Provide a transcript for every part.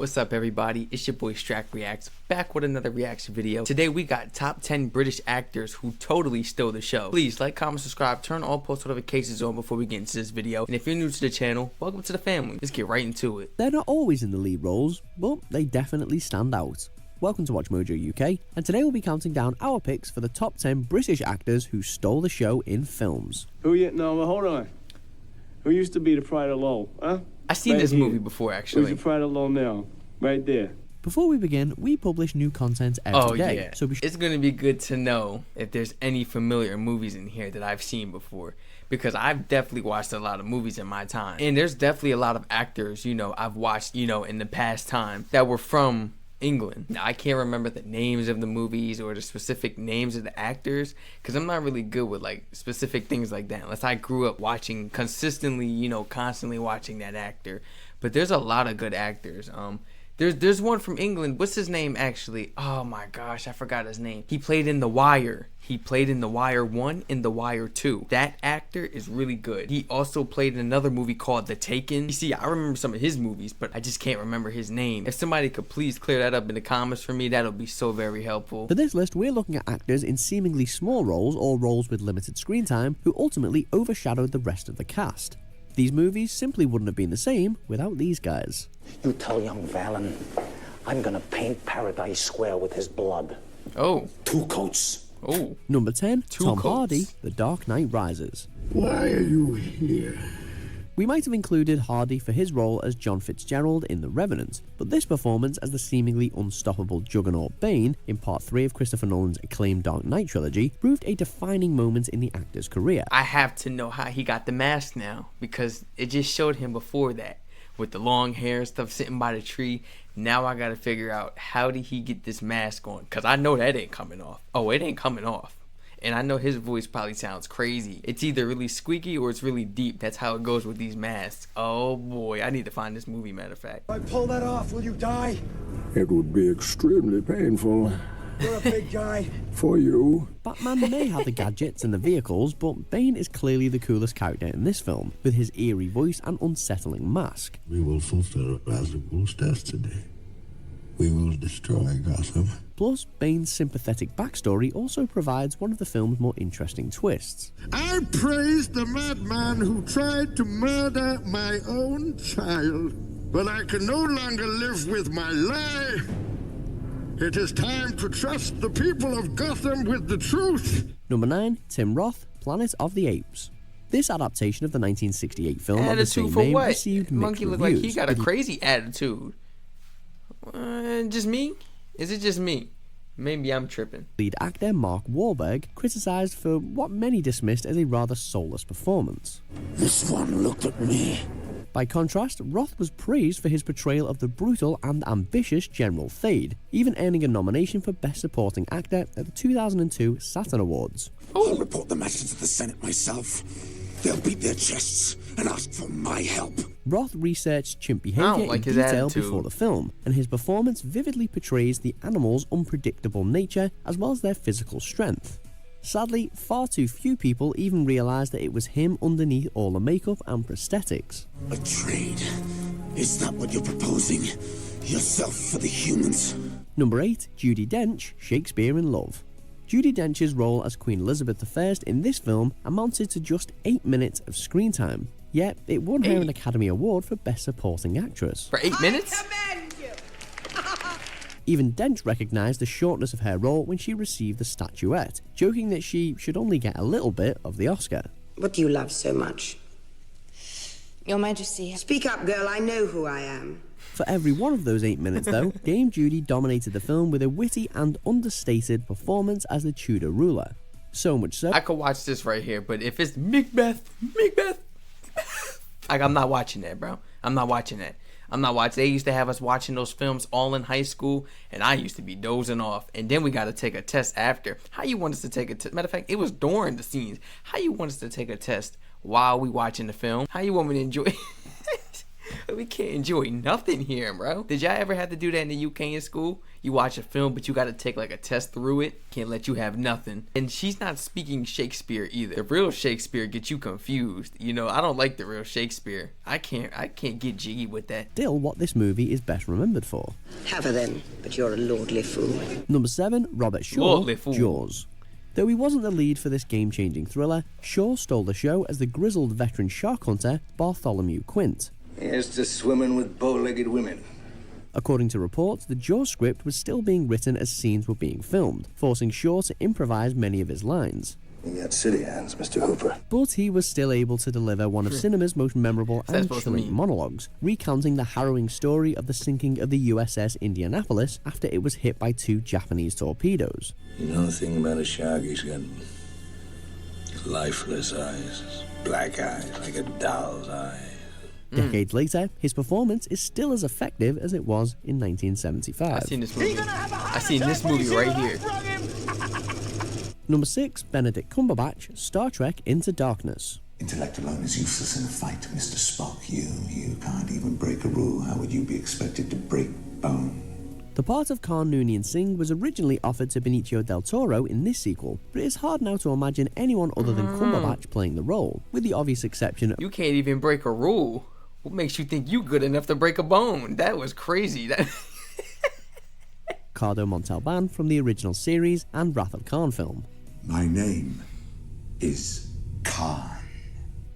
What's up everybody, it's your boy Strack Reacts, back with another reaction video. Today we got top 10 British actors who totally stole the show. Please like, comment, subscribe, turn all post notifications on before we get into this video. And if you're new to the channel, welcome to the family. Let's get right into it. They're not always in the lead roles, but they definitely stand out. Welcome to Watch Mojo UK, and today we'll be counting down our picks for the top 10 British actors who stole the show in films. Hold on. Who used to be the Pride of Lowell, huh? I've seen this movie before, actually. Who's the Pride of Lowell now? Right there. Before we begin, we publish new content every day. So it's going to be good to know if there's any familiar movies in here that I've seen before. Because I've definitely watched a lot of movies in my time. And there's definitely a lot of actors, I've watched, in the past time that were from England. Now, I can't remember the names of the movies or the specific names of the actors because I'm not really good with like specific things like that unless I grew up watching consistently, constantly watching that actor. But there's a lot of good actors. There's one from England. What's his name actually? Oh my gosh, I forgot his name. He played in The Wire. He played in The Wire 1 and The Wire 2. That actor is really good. He also played in another movie called The Taken. You see, I remember some of his movies, but I just can't remember his name. If somebody could please clear that up in the comments for me, that'll be so very helpful. For this list, we're looking at actors in seemingly small roles or roles with limited screen time who ultimately overshadowed the rest of the cast. These movies simply wouldn't have been the same without these guys. You tell young Valen, I'm gonna paint Paradise Square with his blood. Oh. 2 coats. Oh. Number 10, Tom coats. Hardy, The Dark Knight Rises. Why are you here? We might have included Hardy for his role as John Fitzgerald in The Revenant, but this performance as the seemingly unstoppable juggernaut Bane in Part 3 of Christopher Nolan's acclaimed Dark Knight trilogy proved a defining moment in the actor's career. I have to know how he got the mask now because it just showed him before that with the long hair and stuff sitting by the tree. Now I gotta figure out how did he get this mask on because I know that ain't coming off. Oh, it ain't coming off. And I know his voice probably sounds crazy. It's either really squeaky or it's really deep. That's how it goes with these masks. Oh boy, I need to find this movie, matter of fact. If I pull that off, will you die? It would be extremely painful. You're a big guy. For you. Batman may have the gadgets and the vehicles, but Bane is clearly the coolest character in this film, with his eerie voice and unsettling mask. We will fulfill Ra's al Ghul's destiny. We will destroy Gotham. Plus, Bane's sympathetic backstory also provides one of the film's more interesting twists. I praise the madman who tried to murder my own child, but I can no longer live with my lie. It is time to trust the people of Gotham with the truth. Number 9, Tim Roth, Planet of the Apes. This adaptation of the 1968 film of the same name received mixed Monkey look reviews. like he got a crazy attitude. Just me? Is it just me? Maybe I'm tripping. Lead actor Mark Wahlberg criticized for what many dismissed as a rather soulless performance. This one looked at me. By contrast, Roth was praised for his portrayal of the brutal and ambitious General Thade, even earning a nomination for Best Supporting Actor at the 2002 Saturn Awards. I'll report the matter to the Senate myself. They'll beat their chests and ask for my help. Roth researched chimp behavior in detail before the film, and his performance vividly portrays the animals' unpredictable nature as well as their physical strength. Sadly, far too few people even realised that it was him underneath all the makeup and prosthetics. A trade? Is that what you're proposing? Yourself for the humans? Number 8, Judy Dench, Shakespeare in Love. Judy Dench's role as Queen Elizabeth I in this film amounted to just 8 minutes of screen time, yet it won her an Academy Award for Best Supporting Actress. For 8 minutes? I commend you. Even Dench recognised the shortness of her role when she received the statuette, joking that she should only get a little bit of the Oscar. What do you love so much? Your Majesty. Speak up, girl. I know who I am. For every one of those 8 minutes, though, Dame Judy dominated the film with a witty and understated performance as the Tudor ruler. So much so, I could watch this right here, but if it's Macbeth, like I'm not watching that, bro. I'm not watching that. They used to have us watching those films all in high school, and I used to be dozing off. And then we got to take a test after. How you want us to take a test? Matter of fact, it was during the scenes. How you want us to take a test while we watching the film? How you want me to enjoy? We can't enjoy nothing here, bro. Did y'all ever have to do that in the UK in school? You watch a film, but you got to take like a test through it. Can't let you have nothing. And she's not speaking Shakespeare either. The real Shakespeare gets you confused. You know, I don't like the real Shakespeare. I can't get jiggy with that. Still, what this movie is best remembered for. Have her then, but you're a lordly fool. Number 7, Robert Shaw, Jaws. Though he wasn't the lead for this game-changing thriller, Shaw stole the show as the grizzled veteran shark hunter Bartholomew Quint. Here's to swimming with bow-legged women. According to reports, the Jaws script was still being written as scenes were being filmed, forcing Shaw to improvise many of his lines. You got city hands, Mr. Hooper. But he was still able to deliver one of cinema's most memorable and chilling monologues, recounting the harrowing story of the sinking of the USS Indianapolis after it was hit by 2 Japanese torpedoes. You know the thing about a shark, he's got lifeless eyes, black eyes, like a doll's eyes. Decades later, his performance is still as effective as it was in 1975. I seen this movie right here. Number 6, Benedict Cumberbatch, Star Trek Into Darkness. Intellect alone is useless in a fight, Mr. Spock. You can't even break a rule. How would you be expected to break bone? The part of Khan Noonien Singh was originally offered to Benicio del Toro in this sequel, but it is hard now to imagine anyone other than Cumberbatch playing the role, with the obvious exception of... You can't even break a rule. What makes you think you good enough to break a bone? That was crazy. Ricardo Montalban from the original series and Wrath of Khan film. My name is Khan.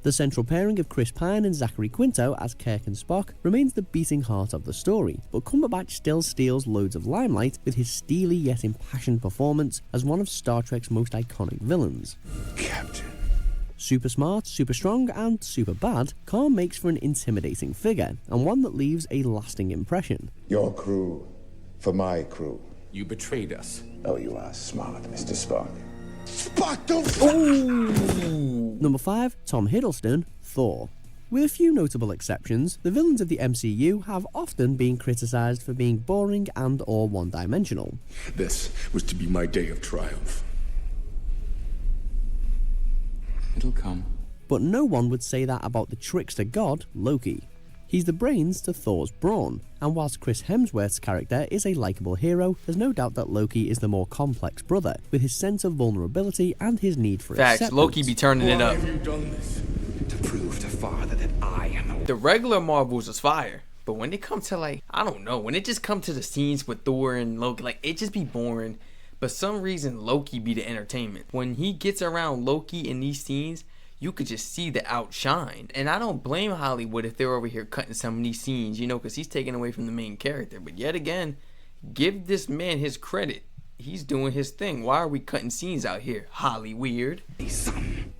The central pairing of Chris Pine and Zachary Quinto as Kirk and Spock remains the beating heart of the story, but Cumberbatch still steals loads of limelight with his steely yet impassioned performance as one of Star Trek's most iconic villains. Captain. Super smart, super strong, and super bad, Khan makes for an intimidating figure, and one that leaves a lasting impression. Your crew for my crew. You betrayed us. Oh, you are smart, Mr. Spock. Spock, don't... Number 5, Tom Hiddleston, Thor. With a few notable exceptions, the villains of the MCU have often been criticised for being boring and or one-dimensional. This was to be my day of triumph. It'll come. But no one would say that about the trickster god, Loki. He's the brains to Thor's brawn, and whilst Chris Hemsworth's character is a likeable hero, there's no doubt that Loki is the more complex brother, with his sense of vulnerability and his need for acceptance. Loki be turning it up. Why have you done this? To prove to Father that I am the regular Marvels is fire, but when it comes to like, I don't know, when it just comes to the scenes with Thor and Loki, like it just be boring. But some reason Loki be the entertainment. When he gets around Loki in these scenes, you could just see the outshine. And I don't blame Hollywood if they're over here cutting some of these scenes, you know, because he's taken away from the main character. But yet again, give this man his credit. He's doing his thing. Why are we cutting scenes out here? Hollyweird.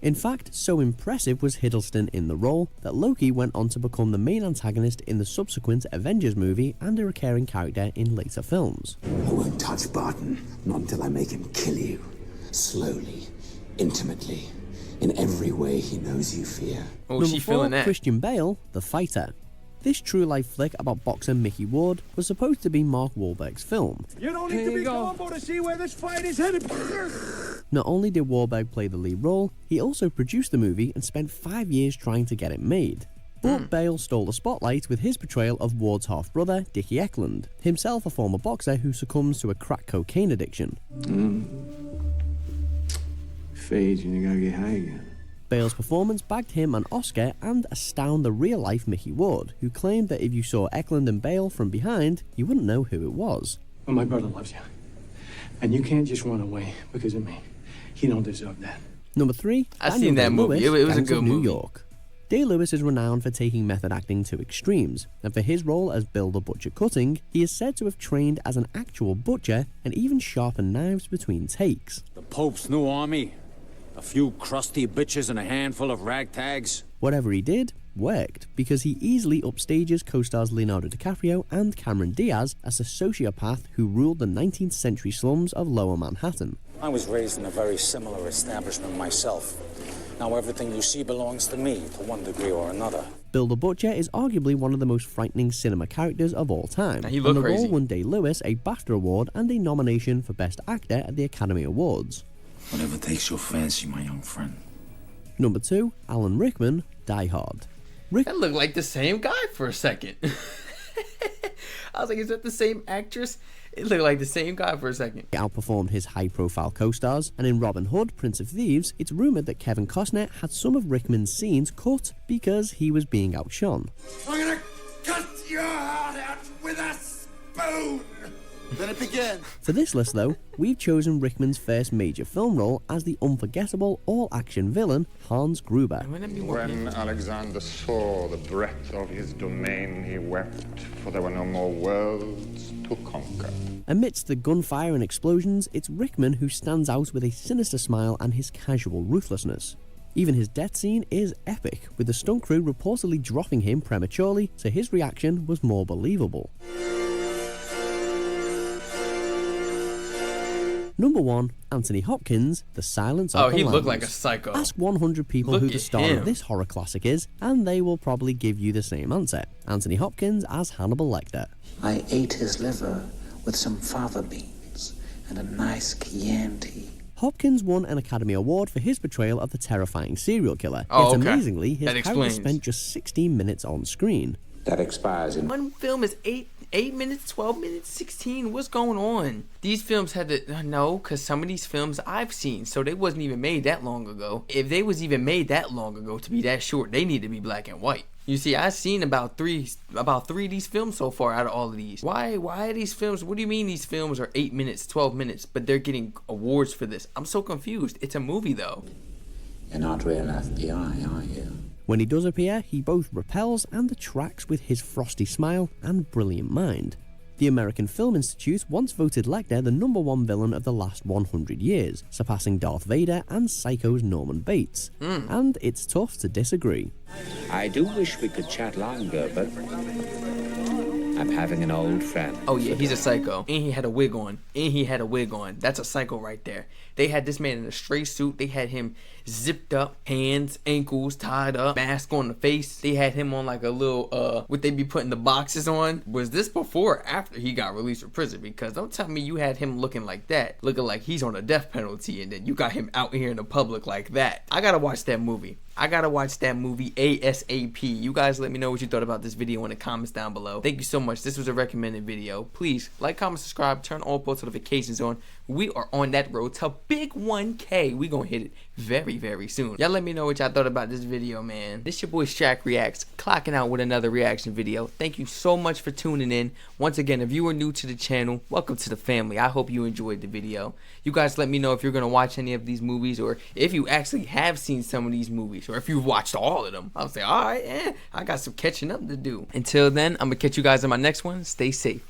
In fact, so impressive was Hiddleston in the role that Loki went on to become the main antagonist in the subsequent Avengers movie and a recurring character in later films. I won't touch Barton, not until I make him kill you. Slowly, intimately, in every way he knows you fear. Oh, she feeling that. Christian Bale, The Fighter. This true-life flick about boxer Mickey Ward was supposed to be Mark Wahlberg's film. You don't need to be Columbo to see where this fight is headed. Not only did Wahlberg play the lead role, he also produced the movie and spent 5 years trying to get it made. But Bale stole the spotlight with his portrayal of Ward's half-brother, Dickie Eklund, himself a former boxer who succumbs to a crack cocaine addiction. Fades and you gotta get high again. Bale's performance bagged him an Oscar and astound the real-life Mickey Ward, who claimed that if you saw Eklund and Bale from behind, you wouldn't know who it was. Well, my brother loves you. And you can't just run away because of me. He don't deserve that. Number 3, I seen that movie. It was a good movie. New York. Day-Lewis is renowned for taking method acting to extremes, and for his role as Bill the Butcher Cutting, he is said to have trained as an actual butcher and even sharpened knives between takes. The Pope's new army? A few crusty bitches and a handful of ragtags? Whatever he did, worked, because he easily upstages co-stars Leonardo DiCaprio and Cameron Diaz as a sociopath who ruled the 19th century slums of Lower Manhattan. I was raised in a very similar establishment myself. Now everything you see belongs to me, to one degree or another. Bill the Butcher is arguably one of the most frightening cinema characters of all time. Now, he looked and the crazy. role won Day-Lewis a BAFTA award and a nomination for Best Actor at the Academy Awards. Whatever takes your fancy, my young friend. Number 2, Alan Rickman, Die Hard. That looked like the same guy for a second. I was like, is that the same actress? It looked like the same guy for a second. He outperformed his high-profile co-stars, and in Robin Hood, Prince of Thieves, it's rumoured that Kevin Costner had some of Rickman's scenes cut because he was being outshone. I'm gonna cut your heart out with a spoon! Let it begin. For this list, though, we've chosen Rickman's first major film role as the unforgettable all-action villain, Hans Gruber. When Alexander saw the breadth of his domain, he wept, for there were no more worlds to conquer. Amidst the gunfire and explosions, it's Rickman who stands out with a sinister smile and his casual ruthlessness. Even his death scene is epic, with the stunt crew reportedly dropping him prematurely, so his reaction was more believable. Number 1, Anthony Hopkins, The Silence of the Lambs. Oh, he looked like a psycho. Ask 100 people who the star of this horror classic is, and they will probably give you the same answer. Anthony Hopkins as Hannibal Lecter. I ate his liver with some fava beans and a nice Chianti. Hopkins won an Academy Award for his portrayal of the terrifying serial killer. Oh, Yet amazingly, his character explains. spent just 16 minutes on screen. That expires in... One film is 8 minutes, 12 minutes, 16. What's going on? These films had to... No, because some of these films I've seen, so they wasn't even made that long ago. If they was even made that long ago to be that short, they need to be black and white. You see, I've seen about three of these films so far out of all of these. Why are these films... What do you mean these films are 8 minutes, 12 minutes, but they're getting awards for this? I'm so confused. It's a movie, though. You're not real FBI, are you? When he does appear, he both repels and attracts with his frosty smile and brilliant mind. The American Film Institute once voted Lecter the #1 villain of the last 100 years, surpassing Darth Vader and Psycho's Norman Bates. And it's tough to disagree. I do wish we could chat longer, but I'm having an old friend. Oh yeah, he's a psycho. And he had a wig on. That's a psycho right there. They had this man in a straight suit. They had him zipped up, hands, ankles tied up, mask on the face. They had him on like a little, what they be putting the boxes on. Was this before or after he got released from prison? Because don't tell me you had him looking like that. Looking like he's on a death penalty and then you got him out here in the public like that. I gotta watch that movie. ASAP. You guys let me know what you thought about this video in the comments down below. Thank you so much. This was a recommended video. Please like, comment, subscribe, turn all post notifications on. We are on that road to big 1K. We gonna hit it very, very soon. Y'all let me know what y'all thought about this video, man. This your boy Shaq Reacts, clocking out with another reaction video. Thank you so much for tuning in. Once again, if you are new to the channel, welcome to the family. I hope you enjoyed the video. You guys let me know if you're gonna watch any of these movies, or if you actually have seen some of these movies, or if you've watched all of them. I'll say, alright, I got some catching up to do. Until then, I'm gonna catch you guys in my next one. Stay safe.